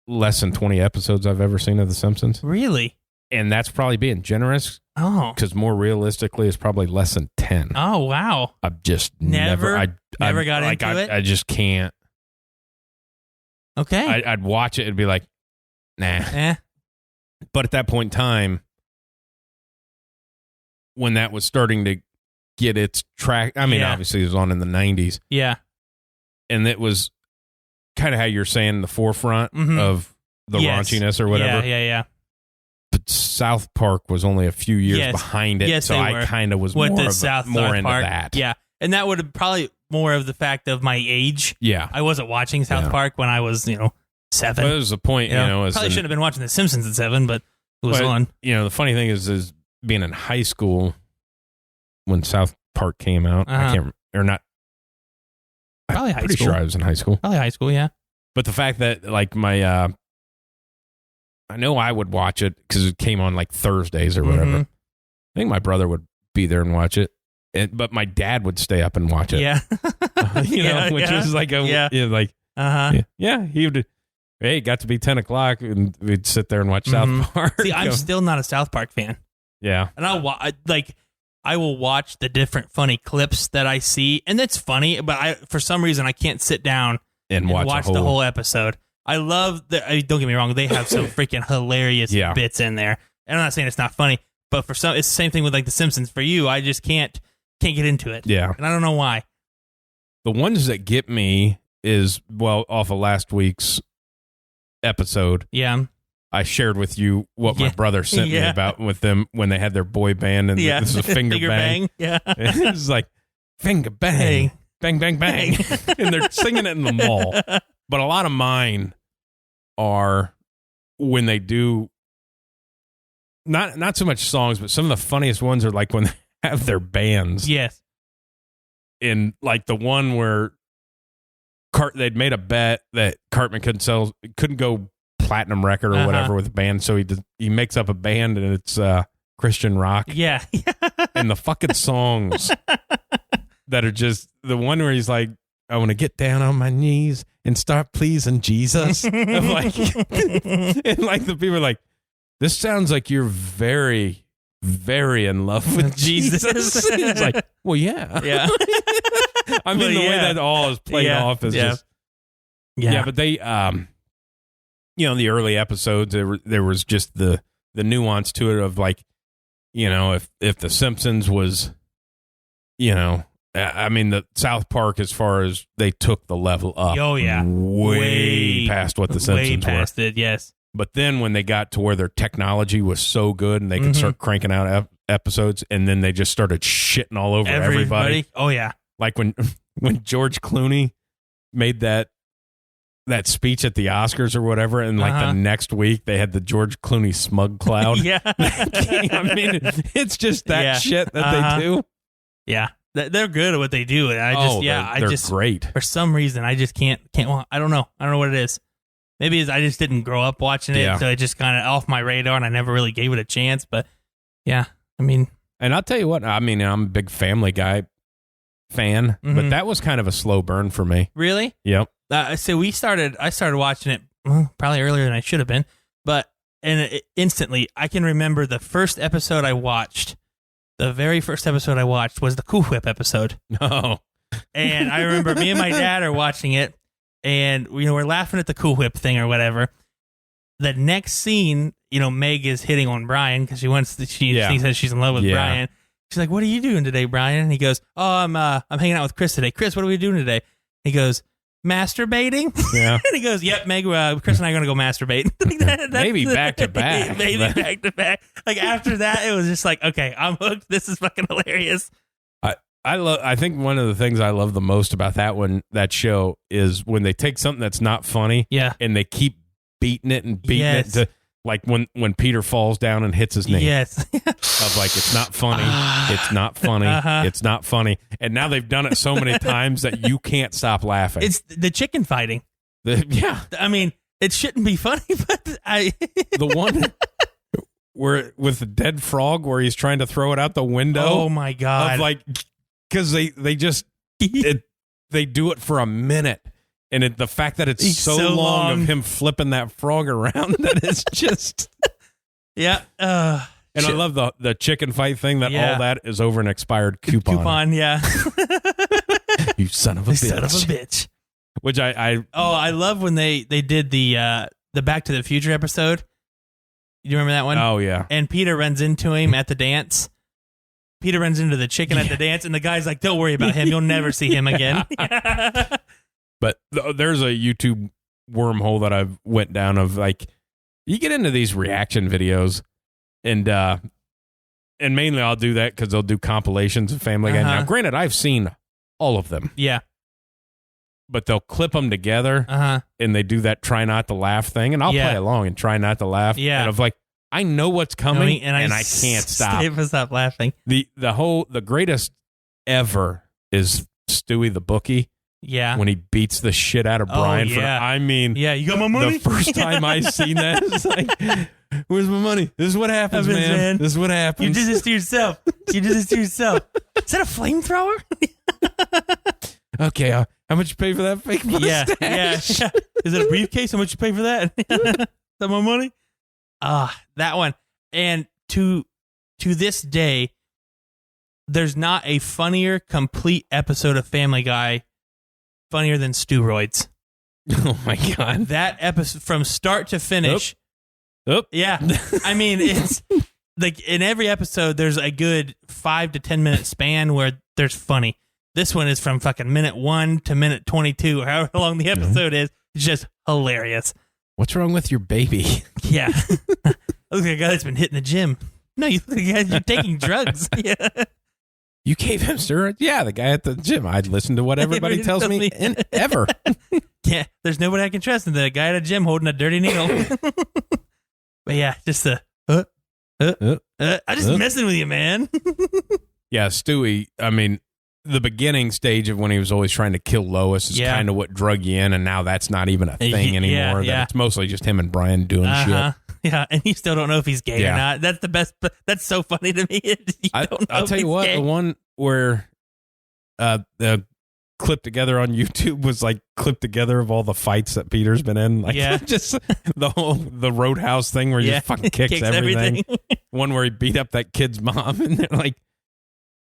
Less than 20 episodes I've ever seen of The Simpsons. Really? And that's probably being generous. Oh. Because more realistically, it's probably less than 10. Oh, wow. I've just never got into it? I just can't. Okay. I'd watch it and be like, nah. But at that point in time, when that was starting to get its track, obviously it was on in the 90s. Yeah. And it was kind of how you're saying the forefront of the raunchiness or whatever. Yeah. But South Park was only a few years behind it, so I kind of was more into that. Yeah, and that would have probably more of the fact of my age. Yeah, I wasn't watching South Park when I was 7. Well, there was a point, probably shouldn't have been watching The Simpsons at 7, but it was on. The funny thing is being in high school when South Park came out. I can't or not. Probably high school. Pretty sure I was in high school. Probably high school, yeah. But the fact that like my I know I would watch it because it came on like Thursdays or whatever. think my brother would be there and watch it. But my dad would stay up and watch it. Yeah. Which was like he would. Hey, it got to be 10 o'clock, and we'd sit there and watch South Park. See, I'm still not a South Park fan. Yeah. And I will watch the different funny clips that I see, and that's funny, but for some reason, I can't sit down and watch the whole episode. I love don't get me wrong, they have some freaking hilarious bits in there. And I'm not saying it's not funny, but for some, it's the same thing with like The Simpsons. For you, I just can't get into it. Yeah. And I don't know why. The ones that get me is, off of last week's episode. Yeah. I shared with you what my brother sent me about with them when they had their boy band, and this is a finger bang. Yeah. It was like, finger bang, bang, bang, bang. And they're singing it in the mall. But a lot of mine are when they do, not so much songs, but some of the funniest ones are like when they have their bands. Yes. In like the one where they'd made a bet that Cartman couldn't go platinum record or whatever with a band, so he makes up a band and it's Christian rock. Yeah. And the fucking songs that are just the one where he's like, I want to get down on my knees and start pleasing Jesus. I'm like, and like the people are like, this sounds like you're very, very in love with Jesus. It's like, well, yeah. Yeah. I mean, the way that all is played off is just, but they, the early episodes, there was just the nuance to it of like, if The Simpsons was, I mean, the South Park, as far as they took the level up. Oh, yeah. Way past what The Simpsons were. Way past it, yes. But then when they got to where their technology was so good and they could start cranking out episodes, and then they just started shitting all over everybody. Oh, yeah. Like when George Clooney made that speech at the Oscars or whatever, and like the next week they had the George Clooney smug cloud. Yeah. I mean, it's just that shit that they do. Yeah. They're good at what they do. And they're great. For some reason, I just can't. I don't know. I don't know what it is. Maybe I just didn't grow up watching it, so it just kind of off my radar, and I never really gave it a chance. But yeah, I mean, and I'll tell you what. I mean, I'm a big Family Guy fan, but that was kind of a slow burn for me. Really? Yep. So I started watching it probably earlier than I should have been, but instantly I can remember the first episode I watched. The very first episode I watched was the Cool Whip episode. No. And I remember me and my dad are watching it, and we're laughing at the Cool Whip thing or whatever. The next scene, Meg is hitting on Brian because she says she's in love with Brian. She's like, "What are you doing today, Brian?" And he goes, "Oh, I'm hanging out with Chris today. Chris, what are we doing today?" He goes, "Masturbating." Yeah. And he goes, "Yep, Meg, Chris and I are going to go masturbate." Maybe back to back. Maybe back to back. Like after that, it was just like, okay, I'm hooked. This is fucking hilarious. I think one of the things I love the most about that show is when they take something that's not funny, and they keep beating it and beating it to, like when Peter falls down and hits his knee. Yes. Of like, it's not funny. It's not funny. It's not funny. And now they've done it so many times that you can't stop laughing. It's the chicken fighting. I mean, it shouldn't be funny, but the one where with the dead frog where he's trying to throw it out the window. Oh my God. Of like, because they just they do it for a minute. And the fact that it's so long of him flipping that frog around that is just... Yeah. And I love the chicken fight thing, that all that is over an expired coupon. Yeah. You son of a bitch. Son of a bitch. Which I love when they did the Back to the Future episode. You remember that one? Oh, yeah. And Peter runs into him at the dance. Peter runs into the chicken at the dance, and the guy's like, "Don't worry about him. You'll never see him again." But there's a YouTube wormhole that I've went down of like, you get into these reaction videos, and mainly I'll do that because they'll do compilations of Family Guy. Now, granted, I've seen all of them. Yeah. But they'll clip them together, and they do that try not to laugh thing, and I'll play along and try not to laugh. Yeah. And of like, I know what's coming, and I can't stop. Stop laughing. The greatest ever is Stewie the bookie. Yeah. When he beats the shit out of Brian. Oh, yeah. I mean, you got my money? The first time I seen that, it's like, Where's my money? This is what happens, man. This is what happens. You did this to yourself. You did this to yourself. Is that a flamethrower? Okay, how much you pay for that fake mustache? Yeah. Is it a briefcase? How much you pay for that? Is that my money? That one. And to this day, there's not a funnier complete episode of Family Guy funnier than Steroids. Oh my God. That episode from start to finish. Oop. Yeah. I mean, it's like in every episode, there's a good 5 to 10 minute span where there's funny. This one is from fucking minute 1 to minute 22, or however long the episode is. It's just hilarious. What's wrong with your baby? Yeah. I look like a guy that's been hitting the gym. No, you look like a guy you're taking drugs. Yeah. You gave him steroids? Yeah, the guy at the gym. I'd listen to what everybody tells me ever. Yeah, there's nobody I can trust than the guy at a gym holding a dirty needle. But yeah, just I'm just messing with you, man. Yeah, Stewie, I mean, the beginning stage of when he was always trying to kill Lois is kind of what drug you in, and now that's not even a thing anymore. Yeah. It's mostly just him and Brian doing shit. Yeah, and you still don't know if he's gay or not. That's the best. That's so funny to me. I'll tell you what, gay. The one where the clip together on YouTube was like clipped together of all the fights that Peter's been in. Like, just the Roadhouse thing where he just fucking kicks everything. One where he beat up that kid's mom, and they're like,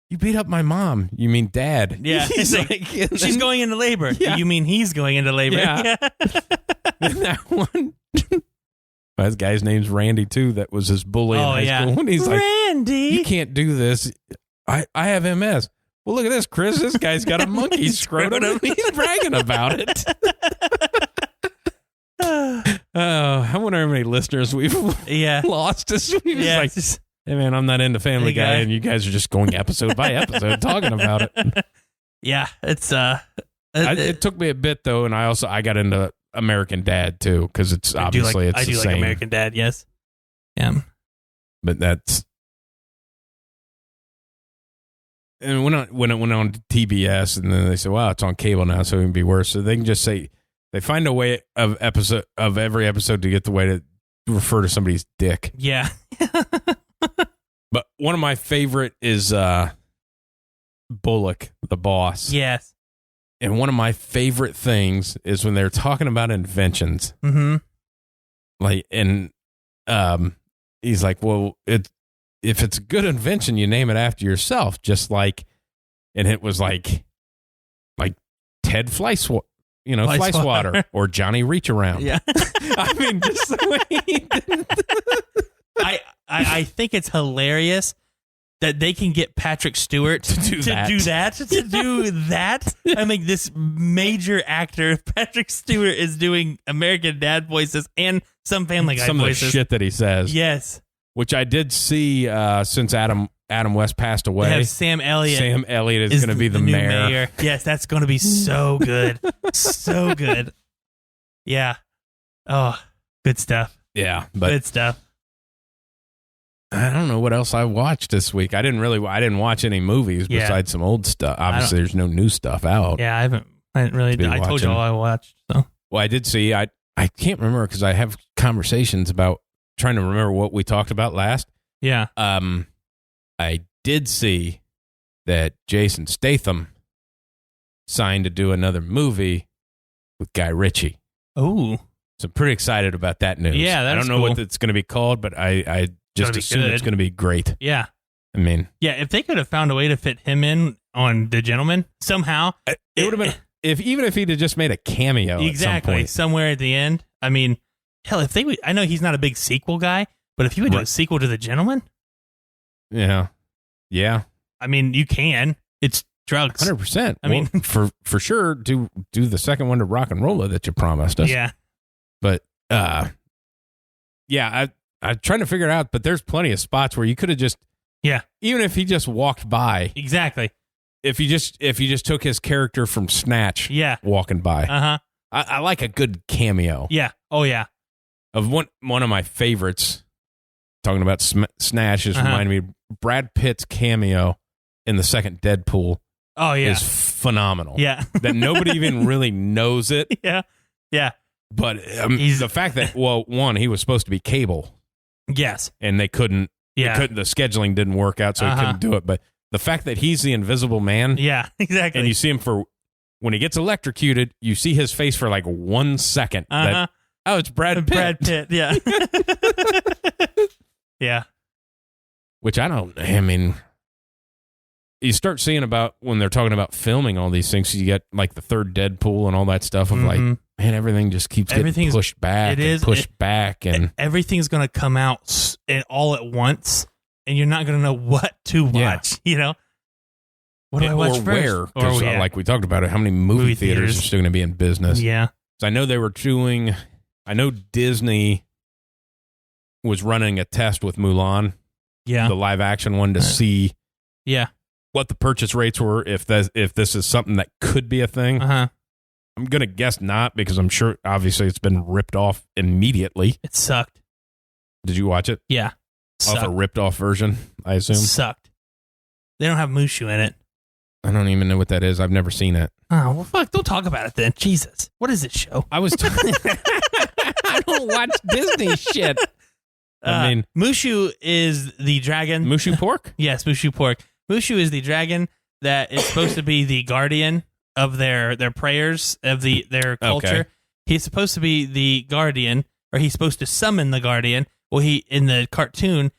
"You beat up my mom? You mean dad?" Yeah, he's like, she's going into labor. Yeah. You mean he's going into labor? Yeah. And that one. That guy's name's Randy too. That was his bully in high school. And he's Randy, like, "You can't do this. I have MS." Well, look at this, Chris. This guy's got a monkey scrotum. He's bragging about it. I wonder how many listeners we've lost this week. Yeah, hey man, I'm not into Family Guy, and you guys are just going episode by episode talking about it. Yeah, it's it took me a bit though, and I got into American Dad too, because it's obviously it's the same. Like American Dad, yes. Yeah. But that's, and when it went on to TBS, and then they said, "Wow, it's on cable now, so it can be worse." So they can just say they find a way of every episode to get the way to refer to somebody's dick. Yeah. But one of my favorite is Bullock, the boss. Yes. And one of my favorite things is when they're talking about inventions. Mm-hmm. Like, and he's like, "Well, if it's a good invention, you name it after yourself." Just like, and it was like Ted Fly Swatter or Johnny Reach Around. Yeah. I mean, just the way he did it. I think it's hilarious that they can get Patrick Stewart to do that. I mean, this major actor, Patrick Stewart, is doing American Dad voices and some Family Guy voices. Some of the shit that he says. Yes. Which I did see since Adam West passed away. They have Sam Elliott. Sam Elliott is going to be the mayor. Yes, that's going to be so good. So good. Yeah. Oh, good stuff. Yeah. But good stuff. I don't know what else I watched this week. I didn't watch any movies besides some old stuff. Obviously, there's no new stuff out. Yeah, I haven't really. I told you all I watched. So. Well, I did see. I can't remember because I have conversations about trying to remember what we talked about last. Yeah. I did see that Jason Statham signed to do another movie with Guy Ritchie. Oh. So I'm pretty excited about that news. Yeah, I don't know what it's going to be called, but I just assume it's going to be great. Yeah. I mean. Yeah, if they could have found a way to fit him in on The Gentleman somehow. It would have been, even if he'd have just made a cameo exactly, at some point. Somewhere at the end. I mean, hell, if they would, I know he's not a big sequel guy, but if he would do a sequel to The Gentleman. Yeah. Yeah. I mean, you can. It's drugs. 100%. I mean, for sure, do the second one to Rock and Rolla that you promised us. Yeah. But, yeah, I'm trying to figure it out, but there's plenty of spots where you could have just, even if he just walked by. Exactly. If you just took his character from Snatch, walking by. Uh-huh. I like a good cameo. Yeah. Oh, yeah. Of one of my favorites, talking about Snatch, is reminding me of Brad Pitt's cameo in the second Deadpool. Oh, yeah. Is phenomenal. Yeah. That nobody even really knows it. Yeah. Yeah. But the fact that, well, one, he was supposed to be Cable. Yes. And they couldn't. Yeah. The scheduling didn't work out, so he couldn't do it. But the fact that he's the Invisible Man. Yeah, exactly. And you see him when he gets electrocuted, you see his face for like 1 second. It's Brad Pitt. Brad Pitt, yeah. Yeah. Which I mean, you start seeing about when they're talking about filming all these things, you get like the third Deadpool and all that stuff of like, man, everything just keeps getting pushed back. Pushed back. And everything's going to come out all at once, and you're not going to know what to watch, you know? What do I watch first? Where? Because like we talked about it, how many movie theaters are still going to be in business? Yeah. So I know Disney was running a test with Mulan, the live action one, to see what the purchase rates were, if this is something that could be a thing. I'm going to guess not, because I'm sure, obviously, it's been ripped off immediately. It sucked. Did you watch it? Yeah. Off a ripped off version, I assume? Sucked. They don't have Mushu in it. I don't even know what that is. I've never seen it. Oh, well, fuck. Don't talk about it then. Jesus. What is this show? I don't watch Disney shit. I mean, Mushu is the dragon. Mushu pork? Yes, Mushu pork. Mushu is the dragon that is supposed to be the guardian of their prayers, of their culture. Okay. He's supposed to be the guardian, or he's supposed to summon the guardian. Well, in the cartoon,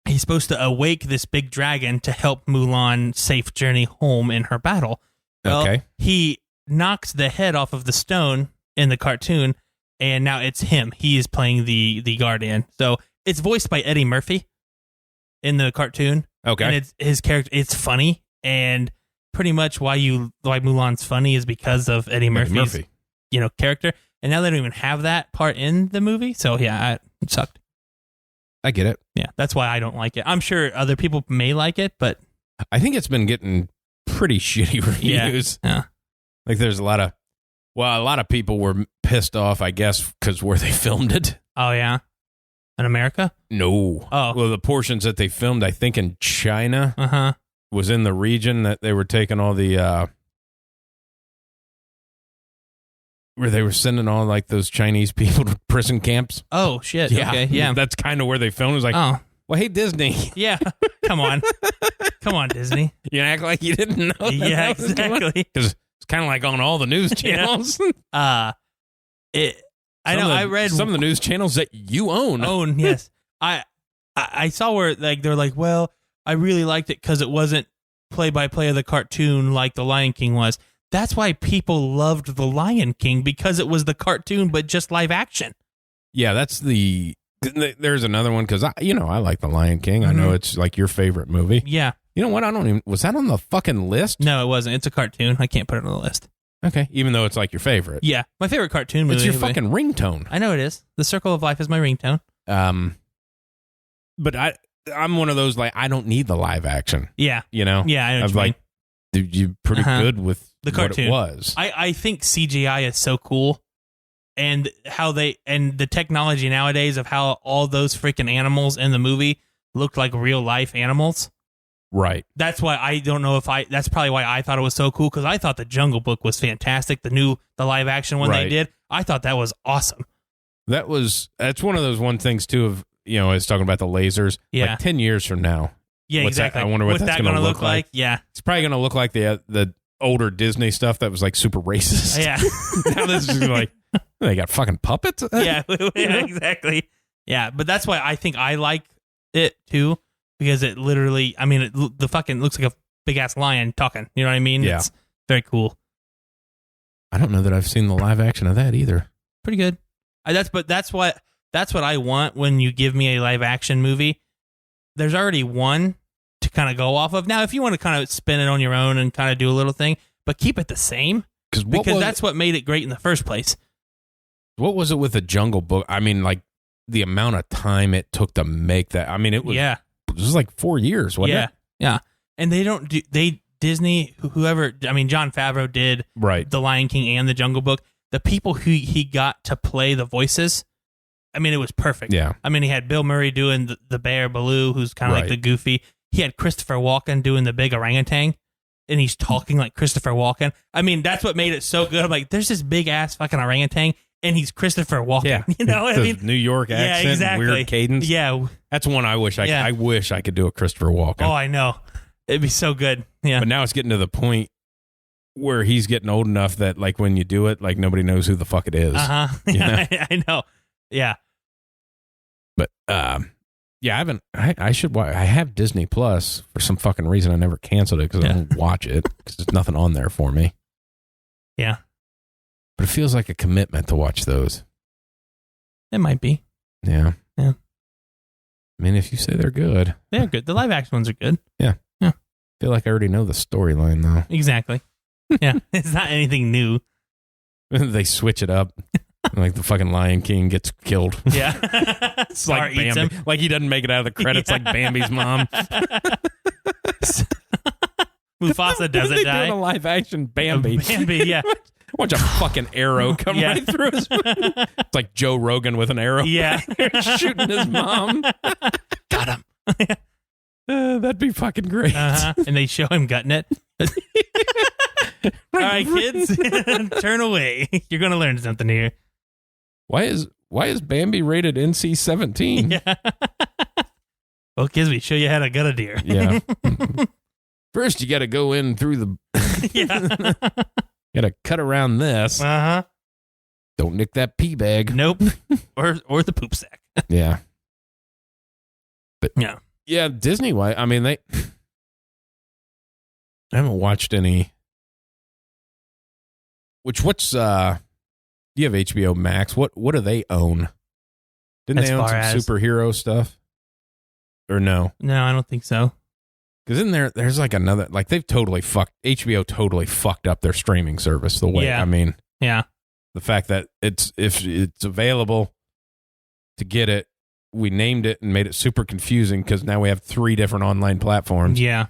he's supposed to awake this big dragon to help Mulan safe journey home in her battle. Well, okay. He knocks the head off of the stone in the cartoon, and now it's him. He is playing the guardian. So it's voiced by Eddie Murphy in the cartoon. Okay. And it's his character. It's funny, and pretty much why Mulan's funny is because of Eddie Murphy's character. And now they don't even have that part in the movie. So yeah, it sucked. I get it. Yeah, that's why I don't like it. I'm sure other people may like it, but I think it's been getting pretty shitty reviews. Yeah. Like there's a lot of people were pissed off, I guess, because where they filmed it. Oh yeah, in America? No. Oh, well, the portions that they filmed, I think in China, was in the region that they were taking all the where they were sending all like those Chinese people to prison camps. Oh shit! Yeah, okay, yeah. That's kind of where they filmed. It was like, well, hey Disney, yeah, come on Disney, you act like you didn't know. Yeah, exactly. Because it's kind of like on all the news channels. I read some of the news channels that you own. Yes, I saw where like they're like, well, I really liked it because it wasn't play by play of the cartoon like The Lion King was. That's why people loved The Lion King, because it was the cartoon, but just live action. Yeah, there's another one, because I like The Lion King. I know it's like your favorite movie. Yeah. You know what? Was that on the fucking list? No, it wasn't. It's a cartoon. I can't put it on the list. Okay. Even though it's like your favorite. Yeah. My favorite cartoon movie. It's your fucking ringtone. I know it is. The Circle of Life is my ringtone. But I'm one of those, like, I don't need the live action. Yeah. You know? Yeah, I know what you mean. Dude, you're pretty good with the cartoon. What it was. I think CGI is so cool, and the technology nowadays of how all those freaking animals in the movie looked like real life animals. Right. That's why I don't know that's probably why I thought it was so cool, because I thought the Jungle Book was fantastic. The live action one they did, I thought that was awesome. That's one of those things too of, I was talking about the lasers. Yeah. Like 10 years from now. Yeah, exactly. I wonder what that's going to look like. Yeah. It's probably going to look like the older Disney stuff that was like super racist. Yeah. Now this is like, they got fucking puppets? Yeah, exactly. Yeah, but that's why I think I like it too, because it literally, the fucking looks like a big ass lion talking. You know what I mean? Yeah. It's very cool. I don't know that I've seen the live action of that either. Pretty good. That's what I want when you give me a live action movie. There's already one to kind of go off of. Now, if you want to kind of spin it on your own and kind of do a little thing, but keep it the same, because that's what made it great in the first place. What was it with the Jungle Book? Like the amount of time it took to make that. It was like 4 years, wasn't it? Yeah. And Disney, whoever, Jon Favreau did The Lion King and the Jungle Book. The people who he got to play the voices, it was perfect. Yeah. He had Bill Murray doing the bear Baloo, who's kind of like the goofy. He had Christopher Walken doing the big orangutan, and he's talking like Christopher Walken. That's what made it so good. I'm like, there's this big ass fucking orangutan, and he's Christopher Walken. Yeah. You know, I mean, New York accent, yeah, exactly. weird cadence. Yeah. That's one I wish I wish I could do a Christopher Walken. Oh, I know. It'd be so good. Yeah. But now it's getting to the point where he's getting old enough that, like, when you do it, like, nobody knows who the fuck it is. Uh-huh. You know? I know. Yeah. But, yeah, I should watch. I have Disney Plus for some fucking reason. I never canceled it because I don't watch it because there's nothing on there for me. Yeah. But it feels like a commitment to watch those. It might be. Yeah. Yeah. I mean, if you say they're good. They're good. The live action ones are good. Yeah. Yeah. I feel like I already know the storyline, though. Exactly. Yeah. It's not anything new. They switch it up. Like the fucking Lion King gets killed. Yeah. It's like Bambi. Like he doesn't make it out of the credits like Bambi's mom. Mufasa doesn't die. Doing a live action Bambi. Bambi, yeah. Watch a fucking arrow come right through his. It's like Joe Rogan with an arrow. Yeah. Shooting his mom. Got him. That'd be fucking great. And they show him gutting it. All right, kids, turn away. You're going to learn something here. Why is Bambi rated NC-17? Yeah. Well, kids, we show you how to gut a deer. Yeah. First, you got to go in through the. Yeah. Got to cut around this. Uh-huh. Don't nick that pee bag. Nope. or the poop sack. Yeah. But yeah, Disney. I mean, I haven't watched any. What's you have HBO Max? What do they own? Didn't they own some superhero stuff? Or no? No, I don't think so. Because in there's like another, like they've totally HBO totally fucked up their streaming service the way. Yeah. I mean, yeah, the fact that if it's available to get it, we named it and made it super confusing because now we have 3 different online platforms. Yeah,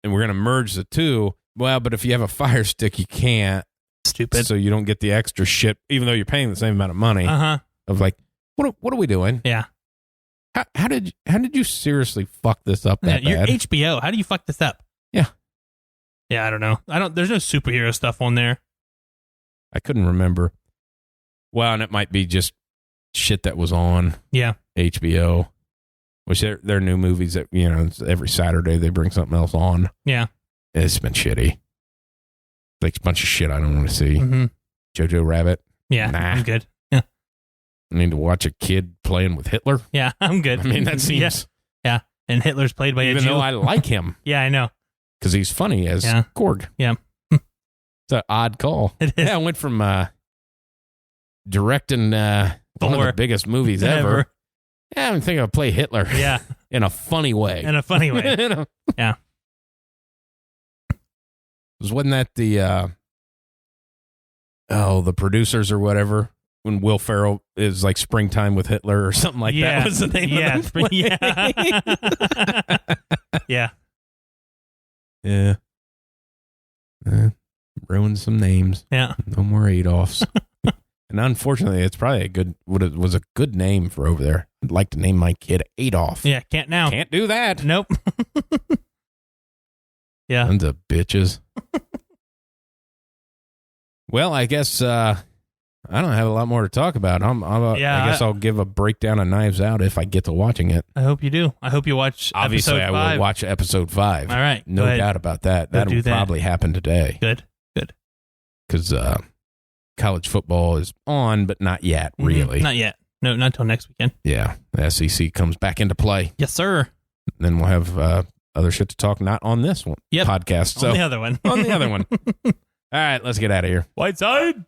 and we're gonna merge the 2. Well, but if you have a Fire Stick, you can't. Stupid. So you don't get the extra shit, even though you're paying the same amount of money. Of like, what are we doing? Yeah. How did you seriously fuck this up that you're bad? HBO. How do you fuck this up? Yeah. Yeah, I don't know. There's no superhero stuff on there. I couldn't remember. Well, and it might be just shit that was on. Yeah. HBO. Which they're new movies that, every Saturday they bring something else on. Yeah. It's been shitty. Like a bunch of shit I don't want to see. Mm-hmm. Jojo Rabbit. Yeah. Nah. I'm good. Yeah. I need to watch a kid playing with Hitler. Yeah, I'm good. I mean, that seems. Yeah. And Hitler's played by even though I like him. Yeah, I know. Because he's funny as Korg. Yeah. It's an odd call. It is. Yeah, I went from directing one of the biggest movies ever. Yeah, I'm thinking I'll play Hitler. Yeah. In a funny way. Yeah. Wasn't that the producers or whatever, when Will Ferrell is like Springtime with Hitler or something like that was the name of the Yeah. Ruined some names. Yeah. No more Adolfs. And unfortunately, it's probably was a good name for over there. I'd like to name my kid Adolf. Yeah, can't now. Can't do that. Nope. Yeah. Tons of bitches. Well, I guess I don't have a lot more to talk about. I guess I'll give a breakdown of Knives Out if I get to watching it. I hope you do. I hope you watch Obviously, episode 5. I will watch episode 5. All right. No doubt about that. That'll probably happen today. Good. Because college football is on, but not yet, really. Not yet. No, not until next weekend. Yeah. The SEC comes back into play. Yes, sir. Then we'll have other shit to talk, not on this one podcast. So, on the other one. On the other one. All right, let's get out of here. Whiteside.